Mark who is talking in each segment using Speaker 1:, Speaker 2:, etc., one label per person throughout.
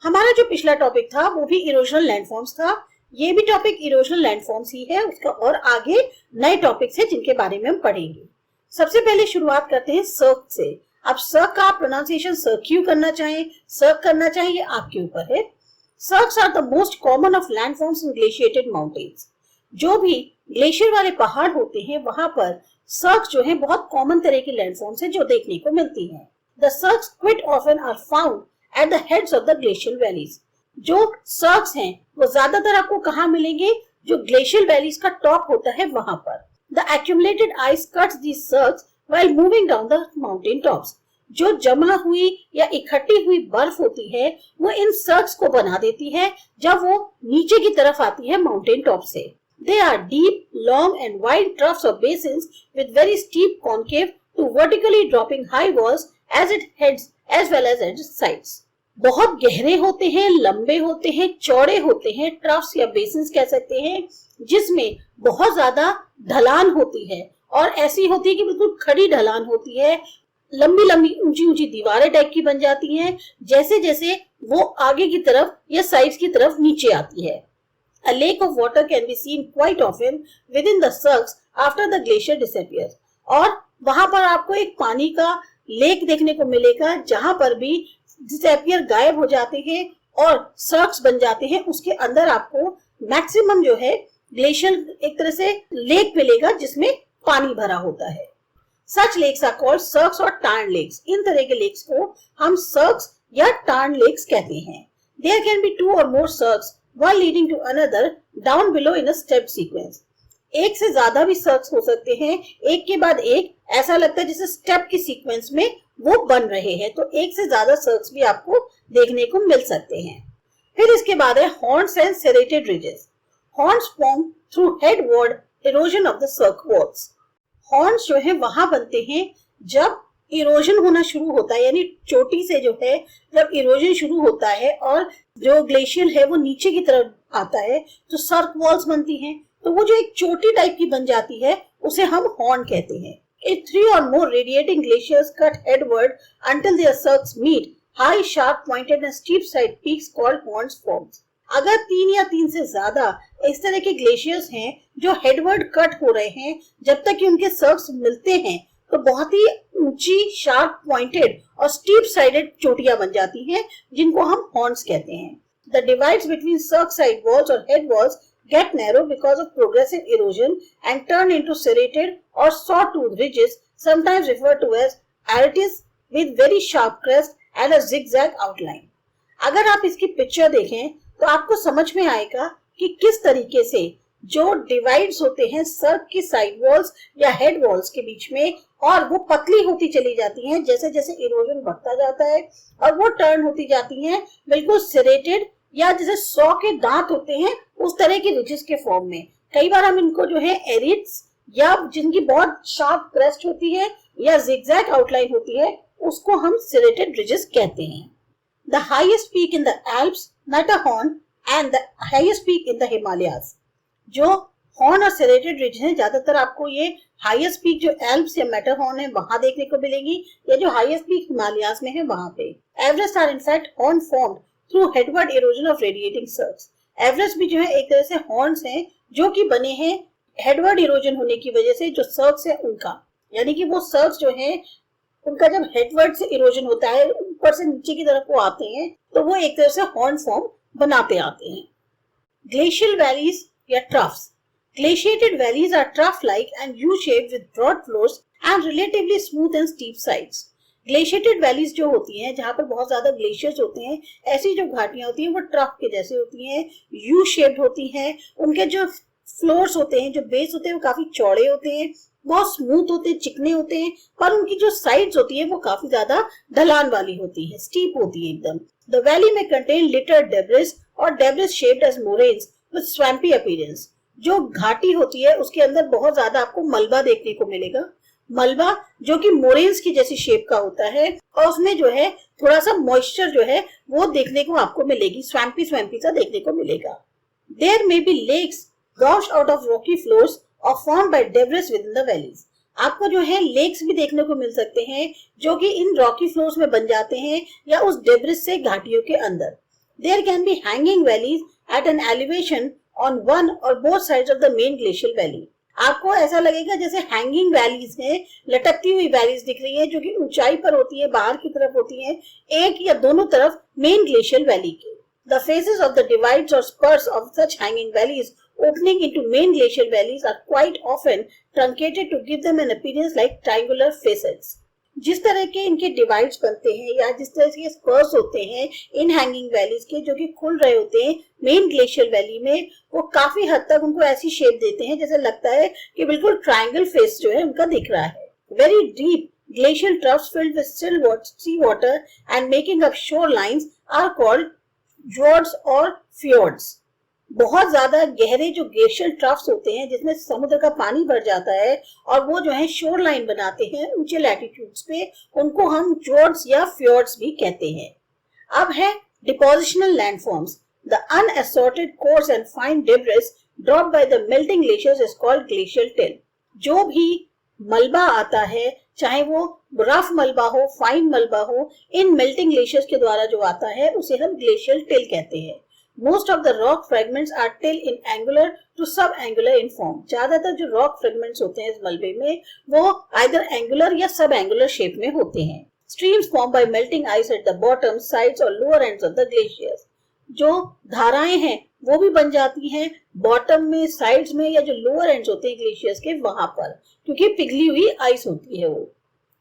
Speaker 1: हमारा जो पिछला टॉपिक था वो भी इरोजनल लैंडफॉर्म्स था। ये भी टॉपिक इरोजनल लैंडफॉर्म्स ही है उसका, और आगे नए टॉपिक्स हैं जिनके बारे में हम पढ़ेंगे। सबसे पहले शुरुआत करते हैं सर्क से। अब सर्क का प्रोनाउंसिएशन सर्क क्यों करना चाहें, सर्क करना चाहें, ये आपके ऊपर है। Cirques are the most common of landforms in glaciated mountains. जो भी ग्लेशियर वाले पहाड़ होते हैं वहां पर सर्क जो है बहुत कॉमन तरह की लैंडफॉर्म्स है जो देखने को मिलती हैं। The cirques quite often are found at the heads of the glacial valleys. जो सर्क्स हैं वो ज्यादातर आपको कहाँ मिलेंगे, जो ग्लेशियल वैलीज का टॉप होता है वहां पर। The accumulated ice cuts these cirques while moving down the mountain tops. जो जमा हुई या इकट्ठी हुई बर्फ होती है वो इन सर्क्स को बना देती है जब वो नीचे की तरफ आती है माउंटेन टॉप से। They are deep, long and wide troughs or basins with very steep concave to vertically dropping high walls as it heads as well as its sides. बहुत गहरे होते हैं, लंबे होते हैं, चौड़े होते हैं, ट्रफ्स या बेसिन्स कह सकते हैं, जिसमें बहुत ज्यादा ढलान होती है और ऐसी होती है कि बिल्कुल खड़ी ढलान होती है। लंबी लंबी ऊंची ऊंची दीवारें टाइप की बन जाती हैं जैसे जैसे वो आगे की तरफ या साइड्स की तरफ नीचे आती है। A lake of water can be seen quite often within the cirques after the glacier disappears. और वहां पर आपको एक पानी का लेक देखने को मिलेगा जहां पर भी डिसअपियर गायब हो जाते हैं और सर्क्स बन जाते हैं। उसके अंदर आपको मैक्सिमम जो है ग्लेशियर एक तरह से लेक मिलेगा जिसमें पानी भरा होता है। Such lakes are called cirques or tarn lakes. इन तरह के लेक्स को हम सर्क्स या टार्न लेक्स कहते हैं। There can be two or more cirques one leading to another down below in a step sequence. एक से ज्यादा भी सर्क्स हो सकते हैं, एक के बाद एक, ऐसा लगता है जैसे स्टेप की सीक्वेंस में वो बन रहे हैं। तो एक से ज्यादा सर्क्स भी आपको देखने को मिल सकते हैं। फिर इसके बाद है horns and serrated ridges. Horns form through headward erosion of the cirque walls. Horns जो है वहां बनते हैं जब इरोजन होना शुरू होता है, यानी चोटी से जो है जब इरोजन शुरू होता है और जो ग्लेशियर है वो नीचे की तरफ आता है तो सर्क वॉल्स बनती हैं। तो वो जो एक चोटी टाइप की बन जाती है उसे हम हॉर्न कहते हैं। If 3 or more radiating glaciers cut headward until their cirques meet, high, sharp pointed and steep side peaks called horns forms. अगर 3 या 3 से ज्यादा इस तरह के ग्लेशियर्स हैं जो हेडवर्ड कट हो रहे हैं, जब तक कि उनके सर्क्स मिलते हैं तो बहुत ही ऊंची, शार्प पॉइंटेड और स्टीप साइडेड चोटियां बन जाती हैं जिनको हम हॉर्न्स कहते हैं। The divides between cirque side walls or head walls get narrow because of progressive erosion and turn into serrated or sawtooth ridges, sometimes referred to as arites with very sharp crest and a zigzag outline. अगर आप इसकी picture देखें तो आपको समझ में आएगा कि किस तरीके से जो डिवाइड्स होते हैं सर्क की साइड वॉल्स या हेड वॉल्स के बीच में, और वो पतली होती चली जाती हैं जैसे जैसे इरोजन बढ़ता जाता है और वो टर्न होती जाती हैं बिल्कुल सेरेटेड या जैसे सौ के दांत होते हैं उस तरह के रिजेस के फॉर्म में। कई बार हम इनको जो है एरिट्स या जिनकी बहुत शार्प क्रेस्ट होती है या जिगजैग आउटलाइन होती है उसको हम सेरेटेड रिजेस कहते हैं। The highest peak in the Alps, Matterhorn and the highest peak in the Himalayas. जो हॉर्न और सेरेटेड रिज है ज्यादातर आपको ये हाईएस्ट पीक जो एल्प्स या मैटरहॉर्न है वहां देखने को मिलेगी, या जो हाईएस्ट पीक हिमालयाज में है वहां पे। Everest are in fact horn formed through headward erosion of radiating cirques. Everest भी जो है एक तरह से हॉर्न्स हैं जो कि बने हैं हेडवर्ड इरोजन होने की वजह से जो सर्क्स है उनका, यानी कि वो सर्क्स जो है उनका जब हेडवर्ड से इरोजन होता है ऊपर से नीचे की तरफ वो आते हैं तो वो एक तरह से हॉर्न फॉर्म बनाते आते हैं। ग्लेशियल वैलीज या troughs. Glaciated valleys are trough-like and U-shaped with broad floors and relatively smooth and steep sides. Glaciated valleys जो होती हैं जहाँ पर बहुत ज्यादा ग्लेशियर्स होते हैं, ऐसी जो घाटियां होती हैं वो ट्रफ के जैसे होती हैं, U-shaped होती हैं। उनके जो फ्लोर्स होते हैं, जो बेस होते हैं वो काफी चौड़े होते हैं, बहुत स्मूथ होते हैं, चिकने होते हैं, पर उनकी जो साइड्स होती है वो काफी ज्यादा ढलान वाली होती है, स्टीप होती है एकदम। The valley may contain littered debris or debris shaped as moraines with swampy appearance. जो घाटी होती है उसके अंदर बहुत ज्यादा आपको मलबा देखने को मिलेगा। मलबा जो कि मोरेन्स की जैसी शेप का होता है और उसमें जो है थोड़ा सा मॉइस्चर जो है वो देखने को आपको मिलेगी, स्वैम्पी स्वैम्पी सा देखने को मिलेगा। There may be lakes gouged out of rocky floors और form by debris within the valleys. आपको जो है लेक्स भी देखने को मिल सकते हैं जो कि इन रॉकी फ्लोर्स में बन जाते हैं या उस डेब्रिस से घाटियों के अंदर। There can be hanging valleys at an elevation on one or both sides of the main glacial valley. आपको ऐसा लगेगा जैसे हैंगिंग वैलीज हैं, लटकती हुई वैलीज दिख रही हैं जो कि ऊंचाई पर होती है, बाहर की तरफ होती हैं, एक या दोनों तरफ मेन ग्लेशियल वैली के. The faces of the divides or spurs of such hanging valleys opening into main glacial valleys are quite often truncated to give them an appearance like triangular facets. जिस तरह के इनके divides बनते हैं या जिस तरह के स्पर्स होते हैं इन हैंगिंग वैलीज के जो कि खुल रहे होते हैं मेन ग्लेशियल वैली में, वो काफी हद तक उनको ऐसी शेप देते हैं जैसे लगता है कि बिल्कुल ट्रायंगल फेस जो है उनका दिख रहा है. Very deep glacial troughs filled with still sea water and making up shorelines are called fjords और fjords. बहुत ज्यादा गहरे जो ग्लेशियल ट्रफ्स होते हैं जिसमें समुद्र का पानी भर जाता है और वो जो है शोर लाइन बनाते हैं ऊंचे लैटिट्यूड्स पे, उनको हम जोर्ड्स या फ्योर्ड्स भी कहते हैं. अब है depositional landforms. The unassorted coarse and fine debris dropped by the melting glaciers is called glacial till. जो भी मलबा आता है, चाहे वो रफ मलबा हो, फाइन मलबा हो, इन मेल्टिंग ग्लेशियर्स के द्वारा जो आता है उसे हम ग्लेशियल टिल कहते हैं. Most of the rock fragments are till in angular to subangular in form. ज्यादातर जो rock fragments होते हैं इस मलबे में वो either angular या subangular shape में होते हैं. Streams formed by melting ice at the bottom, sides or lower ends of the glaciers. जो धाराएं हैं वो भी बन जाती हैं बॉटम में, साइड्स में या जो लोअर एंड्स होते हैं ग्लेशियर्स के वहां पर, क्योंकि पिघली हुई आइस होती है वो.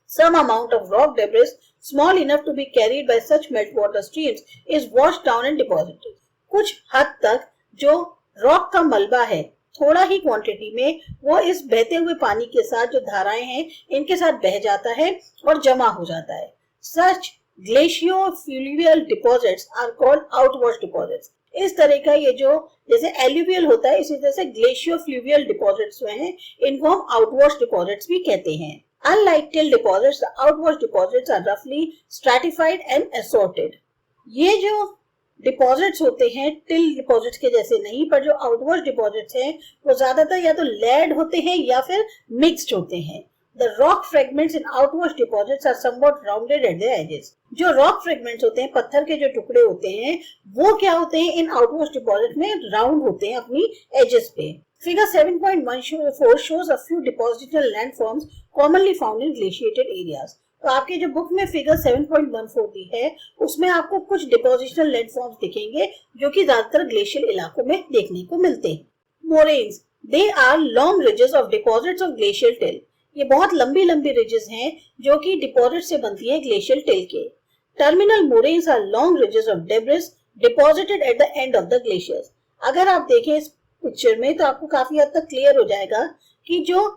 Speaker 1: Some amount of rock debris small enough to be carried by such meltwater streams is washed down and deposited. कुछ हद तक जो रॉक का मलबा है थोड़ा ही क्वांटिटी में वो इस बहते हुए पानी के साथ जो धाराएं हैं इनके साथ बह जाता है और जमा हो जाता है. Such glaciofluvial deposits are called outwash deposits. इस तरह का ये जो जैसे एल्यूवियल होता है इसी तरह से ग्लेशियोफ्लूवियल डिपॉजिट्स जो हैं इनको हम आउटवॉश डिपॉजिट्स भी कहते हैं. Unlike till deposits, the outwash deposits are roughly stratified and assorted. ये जो डिपॉजिट्स होते हैं टिल डिपॉजिट्स के जैसे नहीं, पर जो आउटवॉश डिपॉजिट्स हैं वो ज्यादातर या तो लेड होते हैं या फिर मिक्स्ड होते हैं. The rock fragments in outwash deposits are somewhat rounded at their edges. जो रॉक फ्रेगमेंट्स होते हैं, पत्थर के जो टुकड़े होते हैं, वो क्या होते हैं इन आउटवॉश डिपॉजिट में राउंड होते हैं अपनी एजेस पे. Figure 7.14 shows a few depositional landforms commonly found in glaciated areas. तो आपके जो बुक में फिगर 7.14 दी है उसमें आपको कुछ डिपोजिशनल लैंडफॉर्म्स दिखेंगे जो कि ज्यादातर ग्लेशियल इलाकों में देखने को मिलते हैं. Moraines, they are long ridges of deposits of glacial till. ये बहुत लंबी लंबी रिजेस हैं जो कि डिपॉजिट से बनती है ग्लेशियल टिल के. Terminal moraines are long ridges of debris deposited at the end of the glaciers. अगर आप देखें इस पिक्चर में तो आपको काफी हद तक क्लियर हो जाएगा कि जो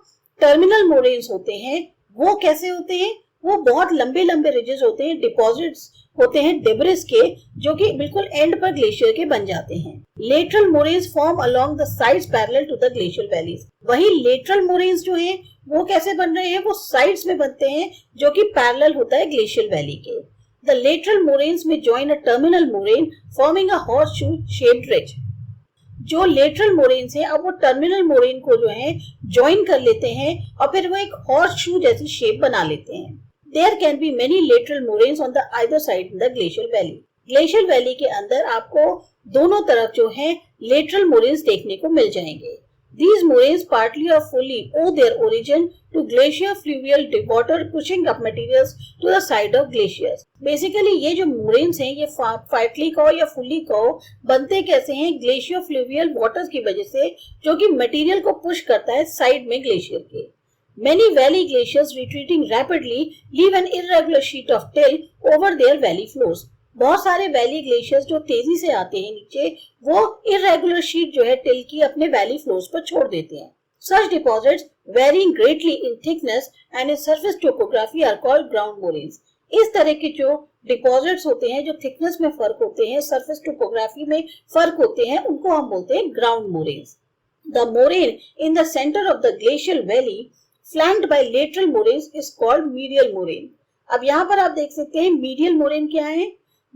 Speaker 1: टर्मिनल मोरेन्स होते हैं वो कैसे होते हैं. वो बहुत लंबे लंबे रिजेस होते हैं, डिपॉजिट्स होते हैं डेब्रिस के जो कि बिल्कुल एंड पर ग्लेशियर के बन जाते हैं. Lateral moraines form along the sides parallel to the glacial valleys. वही लेटरल मोरेन्स जो हैं वो कैसे बन रहे हैं, वो साइड्स में बनते हैं जो कि पैरेलल होता है ग्लेशियल वैली के. The lateral moraines may join a terminal moraine forming a horseshoe shaped ridge. जो लेटरल मोरेन्स हैं अब वो टर्मिनल मोरेन को जो है ज्वाइन कर लेते हैं और फिर वो एक हॉर्सशू जैसी शेप बना लेते हैं. There can be many lateral moraines on the either side in the glacial valley. Glacial valley के अंदर आपको दोनों तरफ जो है lateral moraines देखने को मिल जाएंगे. These moraines partly or fully owe their origin to glaciofluvial water pushing up materials to the side of glaciers. Basically ये जो moraines हैं ये partly कहो या fully कहो बनते कैसे हैं glaciofluvial waters की वजह से जो कि material को push करता है side में glacier के. Many valley glaciers retreating rapidly leave an irregular sheet of till over their valley floors. बहुत सारे वैली ग्लेशियर्स जो तेजी से आते हैं नीचे वो irregular sheet जो है टिल की अपने वैली फ्लोर्स पर छोड़ देते हैं. Such deposits varying greatly in thickness and in surface topography are called ground moraines. इस तरह के जो डिपॉजिट्स होते हैं जो थिकनेस में फर्क होते हैं, सरफेस टोपोग्राफी में फर्क होते हैं, उनको हम बोलते हैं ground moraines. The moraine in the center of the glacial valley flanked by lateral moraines is called medial moraine. अब यहाँ पर आप देख सकते हैं मीडियल मोरेन क्या है.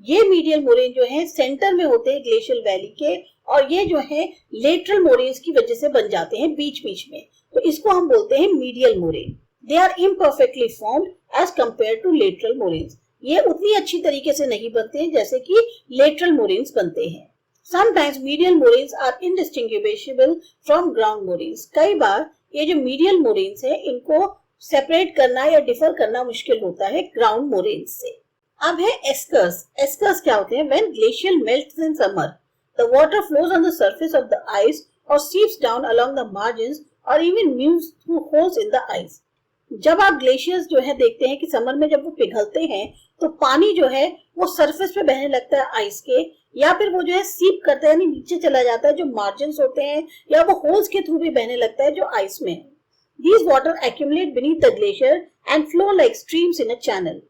Speaker 1: ये मीडियल मोरेन जो है सेंटर में होते हैं ग्लेशियल वैली के और ये जो है लेटरल मोरेन्स की वजह से बन जाते हैं बीच बीच में, तो इसको हम बोलते हैं medial moraine. They are imperfectly formed as compare to lateral moraines. ये उतनी अच्छी तरीके से नहीं बनते जैसे कि लेटरल मोरेन्स बनते हैं। Sometimes medial moraines are indistinguishable from ground moraines. कई बार ये जो मीडियल मोरेन्स है इनको सेपरेट करना या डिफर करना मुश्किल होता है ग्राउंड मोरेन्स से। अब है एस्कर्स। एस्कर्स क्या होते हैं? When glacial melts in summer, the water flows on the surface of the ice or seeps down along the margins or even moves through holes in the ice. जब आप ग्लेशियर्स जो है देखते हैं कि समर में जब वो पिघलते हैं तो पानी जो है वो सरफेस पे बहने लगता है आइस के, या फिर वो जो है सीप करता है यानी नीचे चला जाता है जो मार्जिन्स होते हैं, या वो होल्स के थ्रू भी बहने लगता है जो आइस में है। These water accumulate beneath the glacier and flow like streams in a channel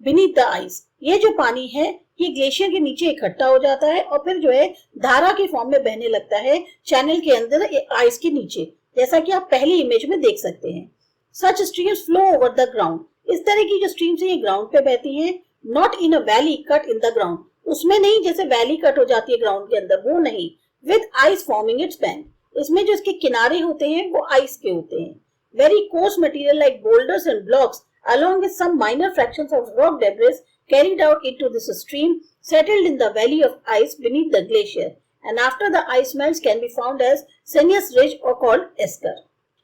Speaker 1: beneath the ice. ये जो पानी है ये ग्लेशियर के नीचे इकट्ठा हो जाता है और फिर जो है धारा के फॉर्म में बहने लगता है चैनल के अंदर आइस के नीचे, जैसा कि आप पहली इमेज में देख सकते हैं। Such streams flow over the ground. इस तरह की जो स्ट्रीम्स है ये ग्राउंड पे बहती हैं, not in a valley cut in the ground. उसमें नहीं जैसे वैली कट हो जाती है ग्राउंड के अंदर, वो नहीं। With ice forming its bank. इसमें जो इसके किनारे होते हैं वो आइस के होते हैं। Very coarse material like boulders and blocks along with some minor fractions of rock debris carried out into this stream settled in the valley of ice beneath the glacier and after the ice melts can be found as Senius ridge or called esker.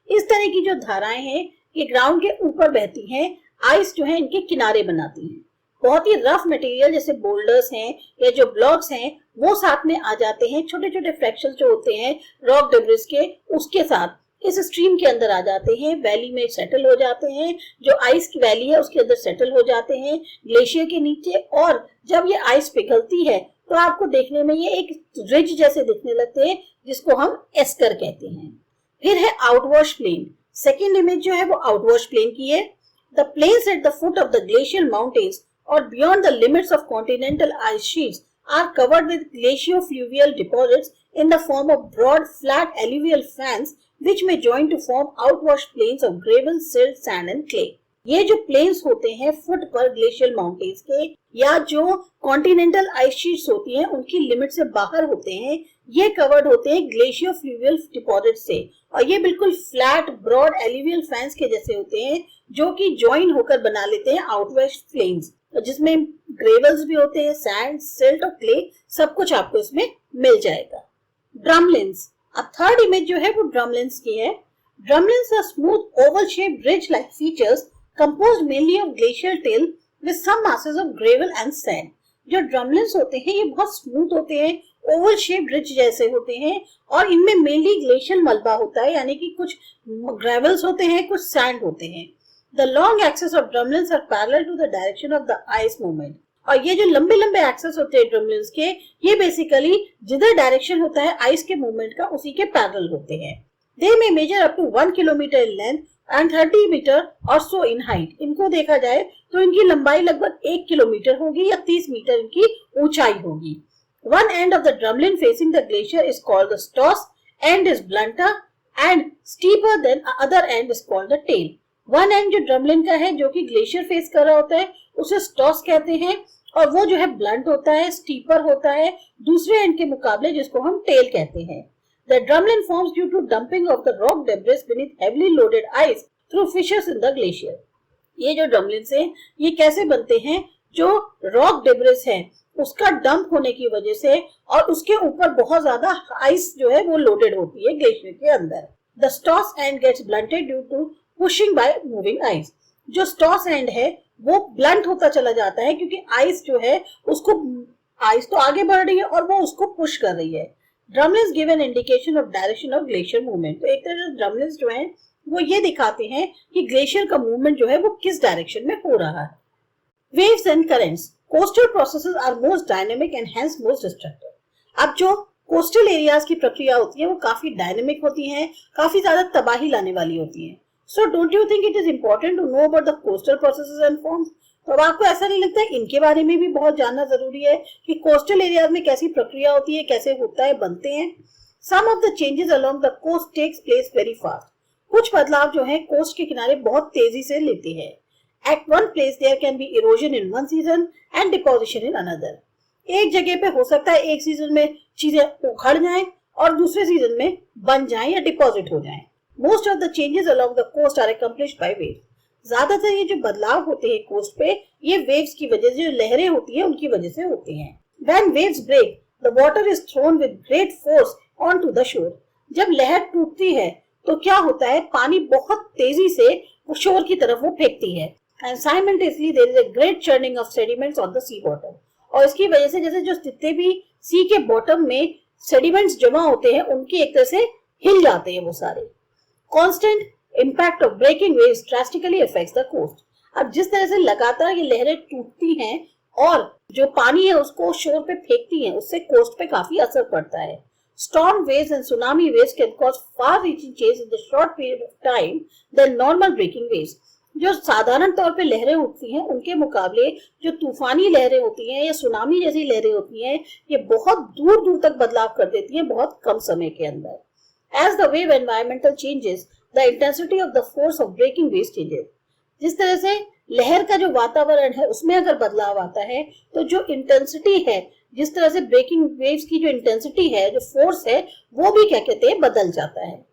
Speaker 1: इस तरह की जो धाराएं हैं ये ground के ऊपर बहती हैं, आइस जो है इनके किनारे बनाती हैं। बहुत ही रफ मटेरियल जैसे बोल्डर्स हैं या जो ब्लॉक्स हैं वो साथ में आ जाते हैं, छोटे छोटे फ्रैक्शंस जो होते हैं रॉक डेब्रिस के उसके साथ इस स्ट्रीम के अंदर आ जाते हैं, वैली में सेटल हो जाते हैं, जो आइस की वैली है उसके अंदर सेटल हो जाते हैं ग्लेशियर के नीचे। और जब ये आइस पिघलती है तो आपको देखने में ये एक रिज जैसे दिखने लगते हैं जिसको हम एस्कर कहते हैं। फिर है आउटवॉश प्लेन। सेकेंड इमेज जो है वो आउटवॉश प्लेन की है। The plains at the foot of the glacial mountains और beyond the limits of continental ice sheets are covered with glacio-fluvial deposits in the form of broad flat alluvial fans which may join to form outwash plains of gravel, silt, sand and clay. ये जो planes होते हैं foot पर glacial mountains के या जो continental ice sheets होती हैं उनकी लिमिट से बाहर होते हैं, ये कवर्ड होते हैं ग्लेशियो फ्लूवियल डिपॉजिट से और ये बिल्कुल फ्लैट ब्रॉड एलुवियल फैंस के जैसे होते हैं जो कि ज्वाइन होकर बना लेते हैं आउटवॉश प्लेन्स, जिसमें ग्रेवल्स भी होते हैं, सैंड, सिल्ट और क्ले सब कुछ आपको इसमें मिल जाएगा। ड्रमलिन्स। अब थर्ड इमेज जो है वो ड्रमलिन्स की है। Drumlins are smooth oval-shaped ridge-like features composed mainly of glacial till with some masses of gravel and sand. जो ड्रमलिन्स होते हैं ये बहुत स्मूथ होते हैं, ओवल शेप्ड रिज जैसे होते हैं और इनमें मेनली ग्लेशियल मलबा होता है, यानी कि कुछ ग्रेवल्स होते हैं, कुछ सैंड होते हैं। The long axis of drumlins are parallel to the direction of the ice movement. और ये जो लंबे लंबे एक्सेस होते हैं ड्रमलिन्स के, ये बेसिकली जिधर डायरेक्शन होता है आइस के मूवमेंट का उसी के पैरेलल होते हैं। They may measure up to 1 kilometer in length and 30 meter or so in height. इनको देखा जाए तो इनकी लंबाई लगभग 1 किलोमीटर होगी या 30 मीटर इनकी ऊंचाई होगी। One end of the drumlin facing the glacier is called the stoss, end is blunter and steeper than other end is called the tail. One end जो ड्रमलिन का है जो कि ग्लेशियर फेस कर रहा होता है उसे स्टॉस कहते हैं और वो जो है ब्लंट होता है, स्टीपर होता है दूसरे एंड के मुकाबले जिसको हम टेल कहते हैं। The drumlin forms due to dumping of the rock debris beneath heavily loaded ice through fissures in the glacier. ये जो ड्रमलिन्स हैं ये कैसे बनते हैं? जो रॉक डेब्रिस है उसका डंप होने की वजह से और उसके ऊपर बहुत ज्यादा आइस जो है वो लोडेड होती है ग्लेशियर के अंदर। The stoss end gets blunted due to pushing by moving ice. जो स्टॉस एंड है वो ब्लंट होता चला जाता है क्योंकि आइस जो है उसको आइस तो आगे बढ़ रही है और वो उसको पुश कर रही है। Drumlins give an indication of direction of glacier movement. तो एक तरह से ड्रमलिन्स जो हैं वो ये दिखाते हैं कि ग्लेशियर का मूवमेंट जो है वो किस डायरेक्शन में हो रहा है। Waves and currents. Coastal processes are most dynamic and hence most destructive. अब जो कोस्टल एरियाज की प्रक्रिया होती है वो काफी डायनेमिक होती है, काफी ज्यादा तबाही लाने वाली होती है। So don't you think it is important to know about the coastal processes and forms? तो अब आपको ऐसा नहीं लगता है इनके बारे में भी बहुत जानना जरूरी है कि कोस्टल एरियाज में कैसी प्रक्रिया होती है, कैसे होता है, बनते हैं। Some of the changes along the coast takes place very fast. कुछ बदलाव जो है कोस्ट के किनारे बहुत तेजी से लेते हैं। At one place there can be erosion in one season and deposition in another. एक जगह पे हो सकता है एक सीजन में चीजें उखड़ जाएं और दूसरे सीजन में बन जाएं या डिपॉजिट हो जाएं। Most of the changes along the coast are accomplished by waves. ज्यादातर ये जो बदलाव होते हैं कोस्ट पे, ये वेव्स की वजह से, जो लहरें होती है उनकी वजह से होते हैं। When waves break, the water is thrown with great force onto the shore. जब लहर टूटती है तो क्या होता है, पानी बहुत तेजी से वो शोर की तरफ वो फेंकती है। And simultaneously there is a great churning of sediments on the sea bottom. और इसकी वजह से जैसे जो जितने भी सी के बॉटम में सेडिमेंट्स जमा होते हैं उनकी एक तरह से हिल जाते हैं वो सारे। Constant impact of breaking waves drastically affects the coast. अब जिस तरह से लगातार ये लहरें टूटती हैं और जो पानी है उसको शोर पे फेंकती हैं, उससे कोस्ट पे काफी असर पड़ता है। Storm waves and tsunami waves can cause far-reaching changes in the short period of time than normal breaking waves. जो साधारण तौर पे लहरें उठती हैं उनके मुकाबले जो तूफानी लहरें होती हैं या सुनामी जैसी लहरें होती हैं, ये बहुत दूर दूर तक बदलाव कर देती हैं बहुत कम समय के अंदर। As the wave environmental changes, the intensity of the force of breaking waves changes. जिस तरह से लहर का जो वातावरण है उसमें अगर बदलाव आता है तो जो इंटेंसिटी है, जिस तरह से ब्रेकिंग वेव्स की जो इंटेंसिटी है, जो फोर्स है, वो भी क्या कहते हैं, बदल जाता है।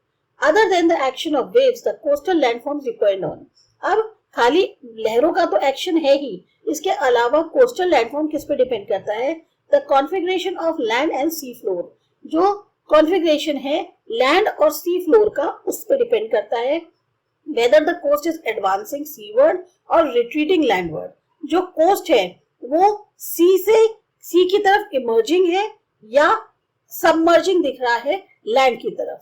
Speaker 1: Other than the action of waves, the coastal landforms depend on. अब खाली लहरों का तो एक्शन है ही, इसके अलावा कोस्टल लैंडफॉर्म किस पे डिपेंड करता है, the configuration of land and sea floor. जो कॉन्फ़िगरेशन है लैंड और सी फ्लोर का, उस पर डिपेंड करता है whether the coast is advancing seaward or retreating landward. जो कोस्ट है वो सी की तरफ इमर्जिंग है या सबमर्जिंग दिख रहा है लैंड की तरफ।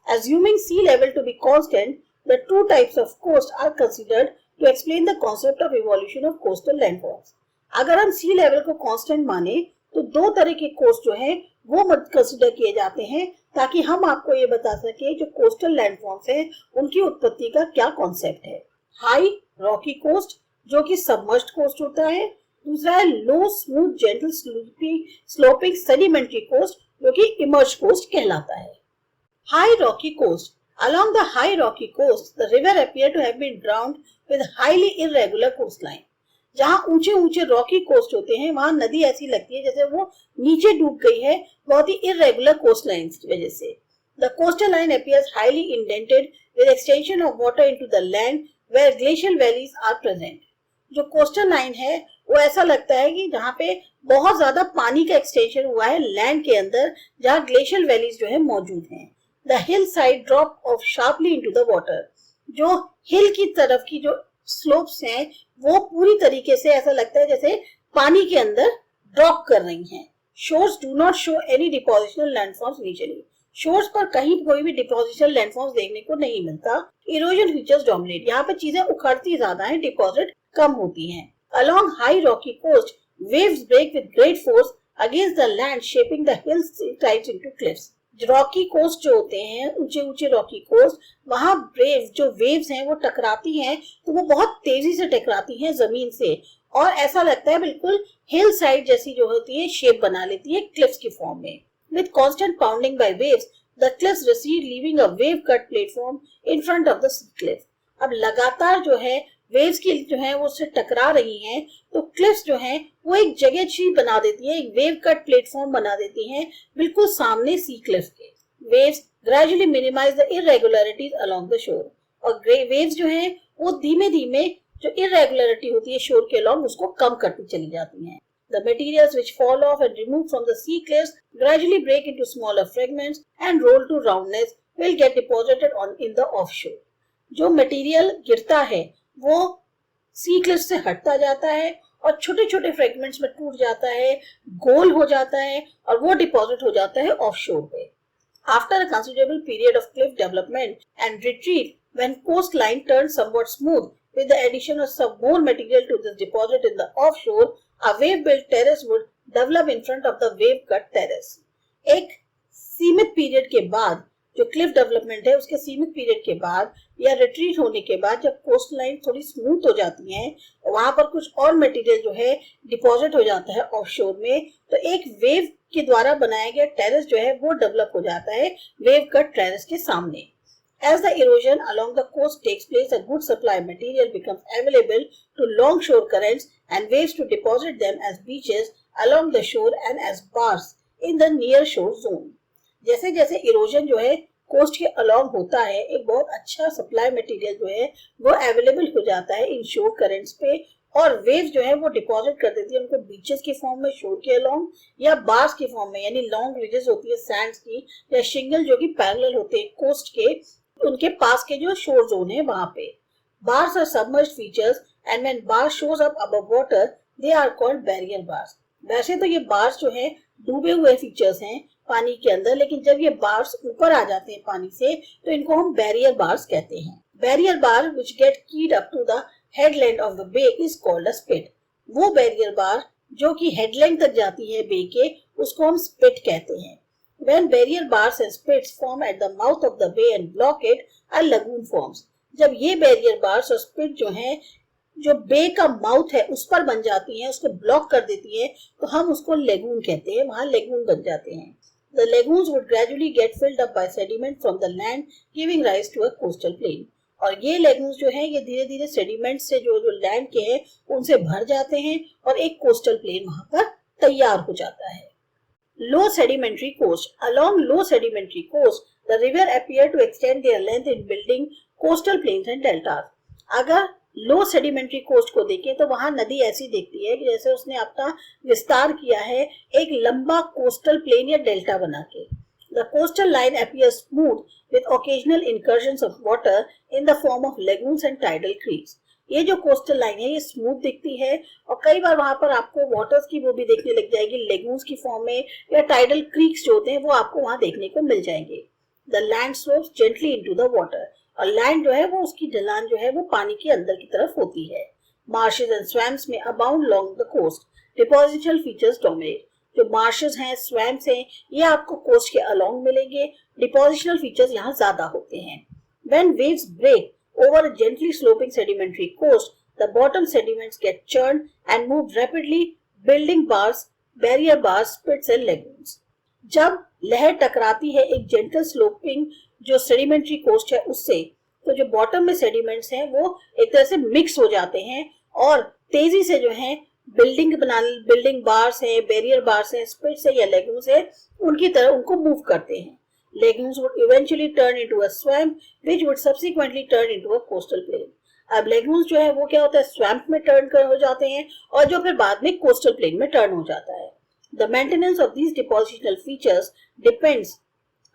Speaker 1: Assuming sea level to be constant, the two types of coast are considered to explain the concept of evolution of coastal landforms. अगर हम सी लेवल को कांस्टेंट माने तो दो तरह के कोस्ट जो है वो कंसिडर किए जाते हैं ताकि हम आपको ये बता सके जो कोस्टल लैंडफॉर्म्स है उनकी उत्पत्ति का क्या कॉन्सेप्ट है। हाई रॉकी कोस्ट जो कि सबमर्ज्ड कोस्ट होता है, दूसरा है low smooth gentle sloping sedimentary coast जो कि इमर्ज्ड कोस्ट कहलाता है। High rocky coast, along the high rocky coast the river appear to have been drowned with highly irregular coastline. जहाँ ऊंचे ऊंचे रॉकी कोस्ट होते हैं वहां नदी ऐसी लगती है जैसे वो नीचे डूब गई है, बहुत ही इरेगुलर कोस्ट लाइन्स की वजह से। The coastal line appears highly indented with extension of water into the land where glacial valleys are present. जो कोस्टल लाइन है वो ऐसा लगता है कि जहाँ पे बहुत ज्यादा पानी का एक्सटेंशन हुआ है लैंड के अंदर, जहाँ ग्लेशियल वैलीज जो है मौजूद हैं। The hill side drop of sharply into the water. जो हिल की तरफ की जो स्लोप्स हैं वो पूरी तरीके से ऐसा लगता है जैसे पानी के अंदर ड्रॉप कर रही हैं। Shores do not show any depositional landforms initially. Shores पर कहीं कोई भी डिपोजिशनल लैंडफॉर्म्स देखने को नहीं मिलता। इरोजन फीचर्स डोमिनेट, यहाँ पे चीजें उखड़ती ज्यादा हैं, डिपॉजिट कम होती हैं। Along high rocky coast waves break with great force against the land shaping the hills types into cliffs. Rocky coast जो होते हैं, ऊंचे ऊंचे रॉकी कोस्ट, वहां जो वेव्स हैं वो टकराती हैं तो वो बहुत तेजी से टकराती हैं जमीन से और ऐसा लगता है बिल्कुल हिल साइड जैसी जो होती है शेप बना लेती है क्लिफ्स की फॉर्म में। With constant pounding by waves the cliffs recede leaving a wave cut platform in front of the cliff. अब लगातार जो है वेव्स की जो है वो उससे टकरा रही हैं तो क्लिफ्स जो हैं वो एक जगह सी बना देती है, एक वेव कट प्लेटफॉर्म बना देती हैं बिल्कुल सामने सी क्लिफ के। Waves gradually minimize the irregularities along the shore. और वेव्स जो हैं वो धीमे धीमे जो इरेगुलरिटी होती है शोर के अलोंग उसको कम करती चली जाती हैं। The materials which fall off and removed from the sea cliffs gradually break into smaller fragments and roll to roundness will get deposited on in the offshore. जो मटेरियल गिरता है वो सी क्लिफ से हटता जाता है और छोटे छोटे फ्रेगमेंट्स में टूट जाता है, गोल हो जाता है और वो डिपॉजिट हो जाता है ऑफशोर पे। After a considerable period of cliff development and retreat when coast line turns somewhat smooth with the addition of some more material to this deposit in the offshore, a wave-built terrace would develop in front of the wave-cut terrace. एक सीमित period के बाद जो Cliff development है उसके सीमित period के बाद या रिट्रीट होने के बाद जब कोस्ट लाइन थोड़ी स्मूथ हो जाती है वहां पर कुछ और मटेरियल जो है डिपॉजिट हो जाता है ऑफशोर में, तो एक वेव के द्वारा बनाया गया टेरेस जो है वो डेवलप हो जाता है वेव कट टेरेस के सामने। As the erosion along the coast takes place, a good supply of material becomes available to longshore currents and waves to deposit them as beaches along the shore and as bars in the near shore zone. जैसे जैसे erosion जो है coast के along होता है, एक बहुत अच्छा सप्लाई मटेरियल जो है वो अवेलेबल हो जाता है इन शोर करंट्स पे, और वेव्स जो है वो डिपॉजिट कर देती है उनको बीचेस के फॉर्म में शोर के अलॉन्ग, या बार्स के फॉर्म में, यानी लॉन्ग रिजेस होती है सैंड्स की, या शिंगल जो कि पैरेलल होते हैं कोस्ट के, उनके पास के जो शोर जोन है वहां पे। Bars are submerged features and when bar shows up above water they are called barrier bars. वैसे तो ये बार्स जो है डूबे हुए फीचर्स हैं पानी के अंदर, लेकिन जब ये बार्स ऊपर आ जाते हैं पानी से तो इनको हम बैरियर बार्स कहते हैं। Barrier bar which get keyed up to the headland of the bay is called a spit. वो बैरियर बार जो कि हेडलैंड तक जाती है बे के, उसको हम स्पिट कहते हैं। When barrier bars and spits form at the mouth of the bay and block it, a lagoon forms. जब ये बैरियर बार्स और स्पिट जो हैं, जो बे का माउथ है उस पर बन जाती हैं, उसको ब्लॉक कर देती है, तो हम उसको लेगून कहते हैं, वहां लेगून बन जाते हैं। The lagoons would gradually get filled up by sediment from the land, giving rise to a coastal plain. और ये लेगून्स जो हैं ये धीरे धीरे सेडिमेंट से जो लैंड के हैं उनसे भर जाते हैं और एक कोस्टल प्लेन वहां पर तैयार हो जाता है। Low sedimentary coast. Along low sedimentary coast, the river appear to extend their length in building coastal plains and deltas. अगर लो सेडिमेंट्री कोस्ट को देखें तो वहां नदी ऐसी दिखती है कि जैसे उसने अपना विस्तार किया है एक लंबा कोस्टल प्लेन या डेल्टा बना के। The coastal line appears smooth with occasional incursions of water in the form of lagoons and tidal creeks. ये जो कोस्टल लाइन है ये स्मूथ दिखती है और कई बार वहां पर आपको वाटर्स की वो भी देखने लग जाएगी लेगून्स की फॉर्म में, या टाइडल क्रीक्स जो होते हैं वो आपको वहां देखने को मिल जाएंगे। The land slopes gently into the water, और लैंड जो है वो उसकी ढलान जो है वो पानी के अंदर की तरफ होती है। Marshes and swamps may abound long the coast, depositional features dominate. जो मार्शेस हैं, स्वैम्प्स हैं, ये आपको कोस्ट के अलॉन्ग मिलेंगे, डिपोजिशनल फीचर्स यहाँ ज्यादा होते हैं। When waves break over a gently sloping sedimentary coast, the bottom sediments get churned and moved rapidly, building bars, barrier bars, spits and lagoons. जब लहर टकराती है एक जेंटल स्लोपिंग जो सेडिमेंट्री कोस्ट है उससे, तो जो बॉटम में सेडिमेंट्स हैं वो एक तरह से मिक्स हो जाते हैं और तेजी से जो है बिल्डिंग बार्स है, बैरियर बार्स है, स्पिट्स है या लेगून्स है, उनकी तरह उनको मूव करते हैं। Lagoons would eventually turn into a swamp, which would subsequently turn into a coastal plain. अब लेगून्स जो है वो क्या होता है, स्वैम्प में टर्न हो जाते हैं और जो फिर बाद में कोस्टल प्लेन में टर्न हो जाता है। The maintenance of these depositional features depends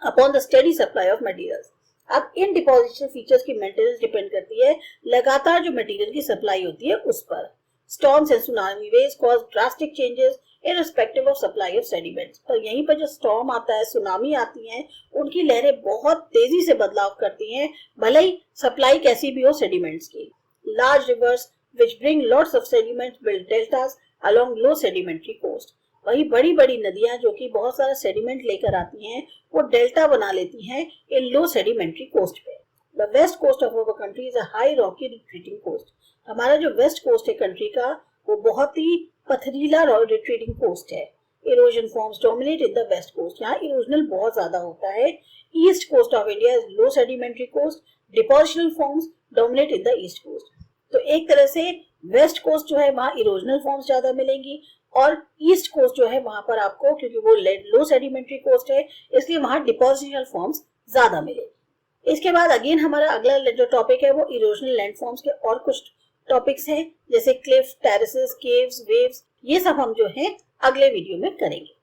Speaker 1: upon the steady supply of materials. अब इन डिपोजिशनल फीचर्स की मेंटेनेंस डिपेंड करती है लगातार जो मटेरियल की सप्लाई होती है उस पर। Storms and tsunami waves cause drastic changes irrespective of supply of sediments. पर यहीं पर जो स्टॉर्म आता है, सुनामी आती है, उनकी लहरें बहुत तेजी से बदलाव करती हैं, भले ही सप्लाई कैसी भी हो सेडिमेंट्स की। Large rivers which bring lots of sediments build deltas along low sedimentary coast. वही बड़ी बड़ी नदियां जो कि बहुत सारा सेडिमेंट लेकर आती हैं, वो डेल्टा बना लेती हैं इन लो सेडिमेंट्री कोस्ट पे। The west coast of our country is a high rocky retreating coast. हमारा जो वेस्ट कोस्ट है कंट्री का वो बहुत ही पथरीला और रिट्रीटिंग कोस्ट है। Erosion forms dominate in the west coast, यहाँ इरोजनल बहुत ज्यादा होता है। East coast of India is low sedimentary coast, depositional forms dominate in the east coast. तो एक तरह से वेस्ट कोस्ट जो है वहाँ इरोजनल फॉर्म्स ज्यादा मिलेंगी और ईस्ट कोस्ट जो है वहां पर आपको, क्योंकि वो लो सेडिमेंट्री कोस्ट है इसलिए वहां डिपोजिशनल फॉर्म्स ज्यादा मिलेगी। इसके बाद अगेन हमारा अगला जो टॉपिक है वो इरोजनल लैंडफॉर्म्स के और कुछ टॉपिक्स हैं जैसे क्लिफ, टेरेसेस, केव्स, वेव्स, ये सब हम जो है अगले वीडियो में करेंगे।